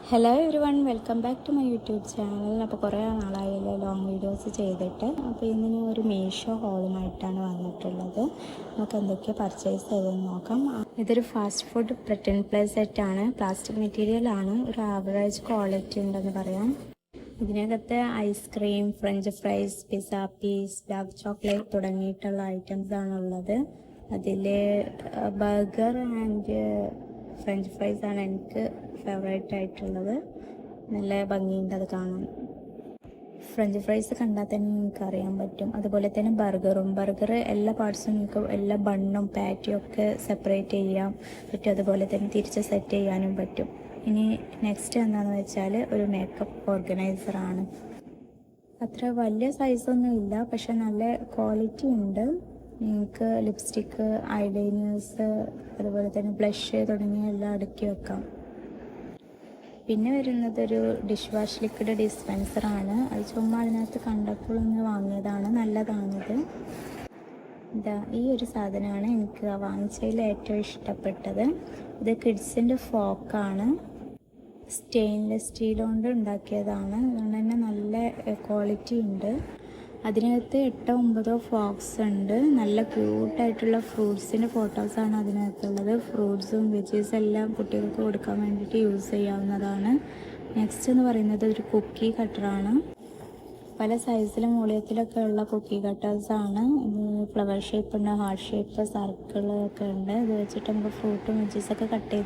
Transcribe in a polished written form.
Hello everyone, welcome back to my YouTube channel. അപ്പോൾ കുറേ നാളായല്ലോ long videos ചെയ്തിട്ട്. അപ്പോൾ ഇന്ന് ഞാൻ ഒരു മീഷോ ഹോളുമായിട്ടാണ് വന്നിട്ടുള്ളത്. നമുക്ക് എന്തൊക്കെയാണ് പർച്ചേസ് ചെയ്തെന്ന് നോക്കാം. ഇതൊരു ഫാസ്റ്റ് ഫുഡ് പ്രിന്റ് പ്ലേ സെറ്റാണ്. പ്ലാസ്റ്റിക് മെറ്റീരിയൽ ആണ്. ഒരു ആവറേജ് ക്വാളിറ്റി ഉണ്ടെന്ന് പറയാം. ഇതിനകത്ത് ice cream, French fries, pizza piece, dark chocolate തുടങ്ങിയിട്ടുള്ള ഐറ്റംസ് ആണുള്ളത്. അതിൽ ബർഗർ ആൻഡ് ഫ്രഞ്ച് ഫ്രൈസ് ആണ് എനിക്ക് ഫേവറേറ്റ് ആയിട്ടുള്ളത്. നല്ല ഭംഗിയുണ്ട് അത് കാണാൻ. ഫ്രഞ്ച് ഫ്രൈസ് കണ്ടാൽ തന്നെ നിങ്ങൾക്ക് അറിയാൻ പറ്റും. അതുപോലെ തന്നെ ബർഗർ എല്ലാ പാർട്സും നിങ്ങൾക്ക് എല്ലാ ബണ്ണും പാറ്റിയും ഒക്കെ സെപ്പറേറ്റ് ചെയ്യാൻ പറ്റും. അതുപോലെ തന്നെ തിരിച്ച് സെറ്റ് ചെയ്യാനും പറ്റും. ഇനി നെക്സ്റ്റ് എന്താണെന്ന് വെച്ചാൽ ഒരു മേക്കപ്പ് ഓർഗനൈസറാണ്. അത്ര വലിയ സൈസൊന്നും ഇല്ല, പക്ഷെ നല്ല ക്വാളിറ്റി ഉണ്ട്. നിങ്ങൾക്ക് ലിപ്സ്റ്റിക്ക്, ഐലൈനേഴ്സ്, അതുപോലെ തന്നെ ബ്ലഷ് തുടങ്ങിയ എല്ലാം അടുക്കി വെക്കാം. പിന്നെ വരുന്നതൊരു ഡിഷ് വാഷ് ലിക്വിഡ് ഡിസ്പെൻസറാണ്. അത് ചുമ്മാ അതിനകത്ത് കണ്ടപ്പോൾ ഒന്ന് വാങ്ങിയതാണ്. നല്ലതാണിത്. ഈ ഒരു സാധനമാണ് എനിക്ക് വാങ്ങിച്ചതിൽ ഏറ്റവും ഇഷ്ടപ്പെട്ടത്. ഇത് കിഡ്സിൻ്റെ ഫോക്കാണ്. സ്റ്റെയിൻലെസ് സ്റ്റീൽ കൊണ്ട് ഉണ്ടാക്കിയതാണ്. അതുകൊണ്ട് തന്നെ നല്ല ക്വാളിറ്റി ഉണ്ട്. അതിനകത്ത് 8-9 ഫോക്സ് ഉണ്ട്. നല്ല ക്യൂട്ടായിട്ടുള്ള ഫ്രൂട്ട്സിൻ്റെ ഫോട്ടോസാണ് അതിനകത്തുള്ളത്. ഫ്രൂട്ട്സും വെജീസും എല്ലാം കുട്ടികൾക്ക് കൊടുക്കാൻ വേണ്ടിയിട്ട് യൂസ് ചെയ്യാവുന്നതാണ്. നെക്സ്റ്റ് എന്ന് പറയുന്നത് ഒരു കുക്കി കട്ടറാണ്. പല സൈസിലും മൂല്യത്തിലൊക്കെ ഉള്ള കുക്കി കട്ടേഴ്സാണ്. ഫ്ലവർ ഷേപ്പ് ഉണ്ട്, ഹാർട്ട് ഷേപ്പ്, സർക്കിൾ ഒക്കെ ഉണ്ട്. ഇത് വെച്ചിട്ട് നമുക്ക് ഫ്രൂട്ടും വെജീസൊക്കെ കട്ട് ചെയ്ത്